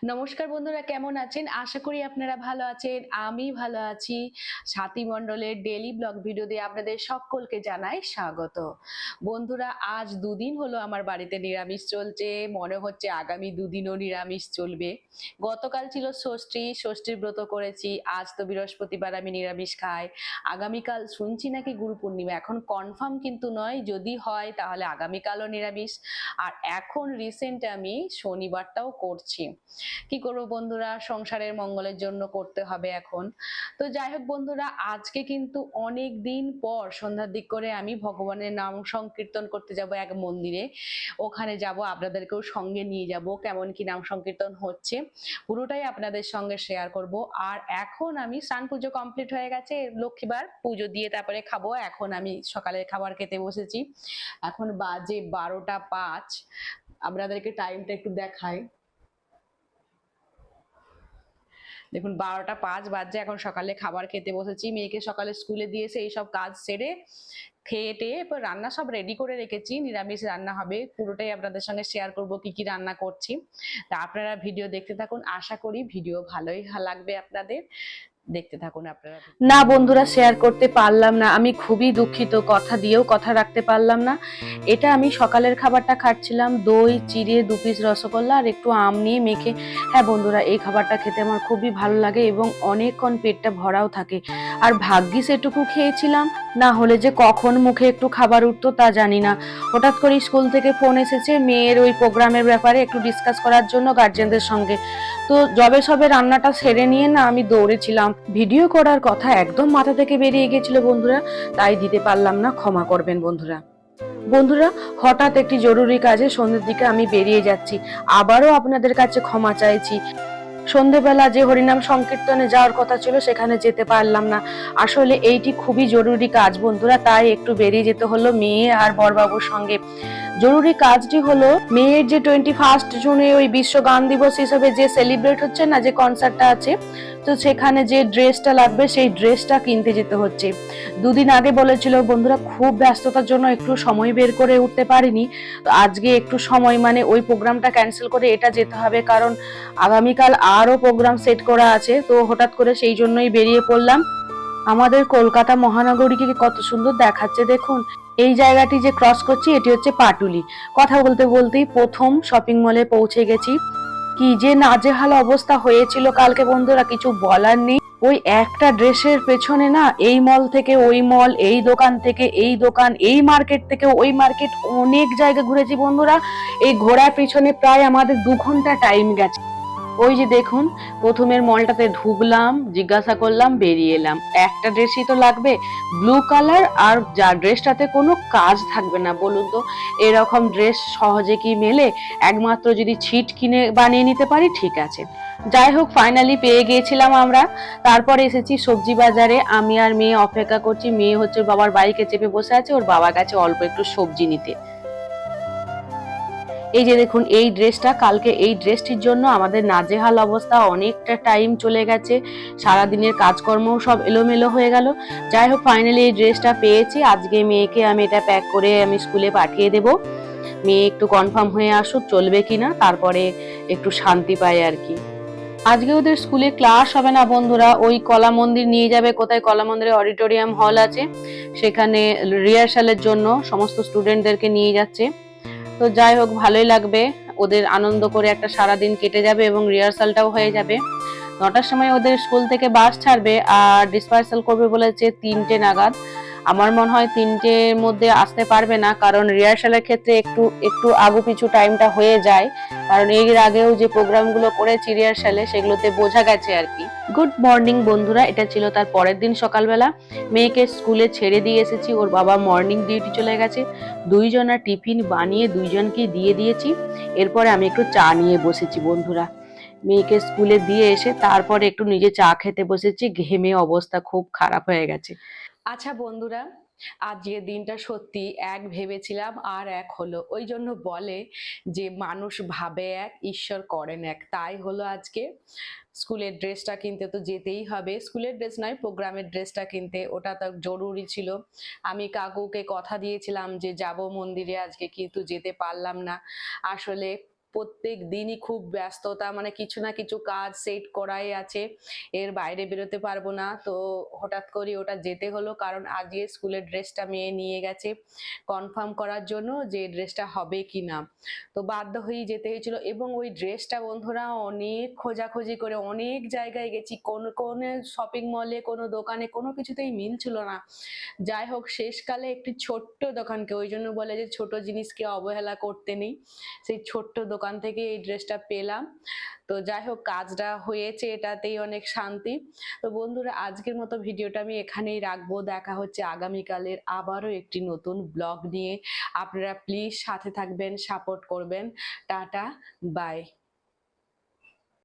নমস্কার বন্ধুরা, কেমন আছেন? আশা করি আপনারা ভালো আছেন। আমি ভালো আছি। স্বাতী মণ্ডলের ডেইলি ব্লগ ভিডিওতে আপনাদের সকলকে জানাই স্বাগত। বন্ধুরা, আজ দুদিন হলো আমার বাড়িতে নিরামিষ চলছে। মনে হচ্ছে আগামী দুদিনও নিরামিষ চলবে। গতকাল ছিল ষষ্ঠী, ষষ্ঠীর ব্রত করেছি। আজ তো বৃহস্পতিবার, আমি নিরামিষ খাই। আগামীকাল শুনছি নাকি গুরু পূর্ণিমা, এখন কনফার্ম কিন্তু নয়। যদি হয় তাহলে আগামীকালও নিরামিষ। আর এখন রিসেন্ট আমি শনিবারটাও করছি। কি করবো বন্ধুরা, সংসারের মঙ্গলের জন্য করতে হবে এখন। তো যাই হোক বন্ধুরা, আজকে কিন্তু অনেক দিন পর সন্ধ্যার দিক করে আমি ভগবানের নাম সংকীর্তন করতে যাব এক মন্দিরে। ওখানে যাব, আপনাদেরকেও সঙ্গে নিয়ে যাব। কেমন কি নাম সংকীর্তন হচ্ছে পুরোটাই আপনাদের সঙ্গে শেয়ার করব। আর এখন আমি স্নান পুজো কমপ্লিট হয়ে গেছে, লক্ষ্মীবার পুজো দিয়ে তারপরে খাবো। এখন আমি সকালের খাবার খেতে বসেছি। এখন বাজে 12টা 5। আপনাদেরকে টাইমটা একটু দেখাই। দেখুন, 12টা 5 বাজছে। এখন সকালে খাবার খেতে বসেছি। মেয়েকে সকালে স্কুলে দিয়েছে, এইসব কাজ সেরে খেয়ে টেয়ে এরপর রান্না সব রেডি করে রেখেছি। নিরামিষ রান্না হবে, পুরোটাই আপনাদের সঙ্গে শেয়ার করব কি কি রান্না করছি। তা আপনারা ভিডিও দেখতে থাকুন, আশা করি ভিডিও ভালোই লাগবে আপনাদের। দেখতে থাকুন আপনারা। না বন্ধুরা, শেয়ার করতে পারলাম না, আমি খুবই দুঃখিত। কথা দিয়েও কথা রাখতে পারলাম না। এটা আমি সকালের খাবারটা খাচ্ছিলাম, দই চিড়ে 2 পিস রসগোল্লা আর একটু আম নিয়ে মেখে। হ্যাঁ বন্ধুরা, এই খাবারটা খেতে আমার খুবই ভালো লাগে এবং অনেকক্ষণ পেটটা ভরাও থাকে। আর ভাগ্যিস এটুকু খেয়েছিলাম, না হলে যে কখন মুখে একটু খাবার উঠতো তা জানি না। হঠাৎ করে স্কুল থেকে ফোন এসেছে মেয়ের ওই প্রোগ্রামের ব্যাপারে একটু ডিসকাস করার জন্য গার্জিয়ানদের সঙ্গে। তো যবে সবে রান্নাটা সেরে নিয়ে না আমি দৌড়েছিলাম। ভিডিও করার কথা একদম মাথা থেকে বেরিয়ে গেছিল বন্ধুরা, তাই দিতে পারলাম না, ক্ষমা করবেন বন্ধুরা। বন্ধুরা, হঠাৎ একটি জরুরি কাজে সন্ধ্যের দিকে আমি বেরিয়ে যাচ্ছি। আবারও আপনাদের কাছে ক্ষমা চাইছি। সন্ধেবেলা যে হরিনাম সংকীর্তনে যাওয়ার কথা ছিল সেখানে যেতে পারলাম না। আসলে এইটি খুবই জরুরি কাজ বন্ধুরা, তাই একটু বেরিয়ে যেতে হলো মেয়ে আর বরবাবুর সঙ্গে। জরুরি কাজটি হলো মেয়ের যে 21 জুনে ওই বিশ্ব গান দিবস হিসেবে যে সেলিব্রেট হচ্ছে না, যে কনসার্টটা আছে, তো সেখানে যে ড্রেসটা লাগবে সেই ড্রেসটা কিনতে যেতে হচ্ছে। দুদিন আগে বলেছিল বন্ধুরা, খুব ব্যস্ততার জন্য একটু সময় বের করে উঠতে পারিনি। তো আজকে একটু সময় মানে ওই প্রোগ্রামটা ক্যান্সেল করে এটা যেতে হবে, কারণ আগামীকাল আরো প্রোগ্রাম সেট করা আছে। তো হঠাৎ করে সেই জন্যই বেরিয়ে পড়লাম। আমাদের কলকাতা মহানগরীকে কত সুন্দর দেখাচ্ছে দেখুন। এই জায়গাটি যে ক্রস করছি এটি হচ্ছে পাটুলি। কথা বলতে বলতেই প্রথম শপিং মলে পৌঁছে গেছি। কি যে নাজেহাল অবস্থা হয়েছিল কালকে বন্ধুরা, কিছু বলার নেই। ওই একটা ড্রেসের পেছনে না, এই মল থেকে ওই মল, এই দোকান থেকে এই দোকান, এই মার্কেট থেকে ওই মার্কেট, অনেক জায়গা ঘুরেছি বন্ধুরা। এই ঘোরার পিছনে প্রায় আমাদের 2 ঘন্টা টাইম গেছে। ওই যে দেখুন, প্রথমের মলটাতে ঢুকলাম, জিজ্ঞাসা করলাম, বেরিয়ে এলাম। একটা ড্রেসই তো লাগবে, ব্লু কালার, আর যা ড্রেসটাতে কোনো কাজ থাকবে না বলুন তো। এরকম ড্রেস সহজে কি মেলে? একমাত্র যদি ছিট কিনে বানিয়ে নিতে পারি ঠিক আছে। যাই হোক, ফাইনালি পেয়ে গিয়েছিলাম আমরা। তারপরে এসেছি সবজি বাজারে, আমি আর মেয়ে অপেক্ষা করছি। মেয়ে হচ্ছে বাবার বাইকে চেপে বসে আছে, ওর বাবার কাছে অল্প একটু সবজি নিতে। এই যে দেখুন, এই ড্রেসটা, কালকে এই ড্রেসটির জন্য আমাদের নাজেহাল অবস্থা, অনেকটা টাইম চলে গেছে, সারাদিনের কাজকর্ম সব এলোমেলো হয়ে গেল। যাই হোক, ফাইনালি এই ড্রেসটা পেয়েছি। আজকে মেয়েকে আমি এটা প্যাক করে আমি স্কুলে পাঠিয়ে দেব। মেয়ে একটু কনফার্ম হয়ে আসুক চলবে কিনা, তারপরে একটু শান্তি পাই আর কি। আজকে ওদের স্কুলে ক্লাস হবে না বন্ধুরা, ওই কলা মন্দির নিয়ে যাবে। কোথায়? কলা মন্দিরে অডিটোরিয়াম হল আছে, সেখানে রিহার্সালের জন্য সমস্ত স্টুডেন্টদেরকে নিয়ে যাচ্ছে। তো যাই হোক, ভালোই লাগবে, ওদের আনন্দ করে একটা সারাদিন কেটে যাবে এবং রিহার্সালটাও হয়ে যাবে। 9টার সময় ওদের স্কুল থেকে বাস ছাড়বে আর ডিসপার্সাল করবে বলেছে 3টে নাগাদ। আমার মনে হয় 3টের মধ্যে আসতে পারবে না, কারণ রিহার্সালের ক্ষেত্রে একটু একটু আগু পিছু টাইমটা হয়ে যায়। কারণ এর আগেও যে প্রোগ্রামগুলো করেছি রিহার্সালে, সেগুলোতে বোঝা গেছে আর কি। গুড মর্নিং বন্ধুরা, এটা ছিল তার পরের দিন সকালবেলা। মেয়েকে স্কুলে ছেড়ে দিয়ে এসেছি, ওর বাবা মর্নিং ডিউটি চলে গেছে। দুইজনা টিফিন বানিয়ে দুইজনকে দিয়ে দিয়েছি। এরপরে আমি একটু চা নিয়ে বসেছি বন্ধুরা। মেয়েকে স্কুলে দিয়ে এসে তারপরে একটু নিজে চা খেতে বসেছি, ঘেমে অবস্থা খুব খারাপ হয়ে গেছে। আচ্ছা বন্ধুরা, আজকের দিনটা সত্যি এক ভেবেছিলাম আর এক হলো। ওই জন্য বলে যে মানুষ ভাবে এক, ঈশ্বর করেন এক। তাই হলো আজকে। স্কুলের ড্রেসটা কিনতে তো যেতেই হবে। স্কুলের ড্রেস নয়, প্রোগ্রামের ড্রেসটা কিনতে, ওটা তো জরুরি ছিল। আমি কাকুকে কথা দিয়েছিলাম যে যাব মন্দিরে আজকে, কিন্তু যেতে পারলাম না। আসলে প্রত্যেক দিনই খুব ব্যস্ততা, মানে কিছু না কিছু কাজ সেট করাই আছে, এর বাইরে বেরোতে পারবো না। তো হঠাৎ করে ওটা যেতে হলো, কারণ আজকে স্কুলের ড্রেসটা মেয়ে নিয়ে গেছে কনফার্ম করার জন্য যে ড্রেসটা হবে কিনা। তো বাধ্য হয়েই যেতে হয়েছিল, এবং ওই ড্রেসটা বন্ধুরা অনেক খোঁজাখুঁজি করে অনেক জায়গায় গেছি, কোন কোন শপিং মলে, কোনো দোকানে, কোনো কিছুতেই মিলছিল না। যাই হোক শেষকালে একটি ছোট্ট দোকানকে, ওই জন্য বলে যে ছোট জিনিসকে অবহেলা করতে নেই, সেই ছোট্ট দোকান থেকে এই ড্রেসটা পেলাম। তো যাই হোক কাজটা হয়েছে, এটাতেই অনেক শান্তি। তো বন্ধুরা আজকের মতো ভিডিওটা আমি এখানেই রাখবো, দেখা হচ্ছে আগামীকালের আবারও একটি নতুন ব্লগ নিয়ে। আপনারা প্লিজ সাথে থাকবেন, সাপোর্ট করবেন। Tata, by.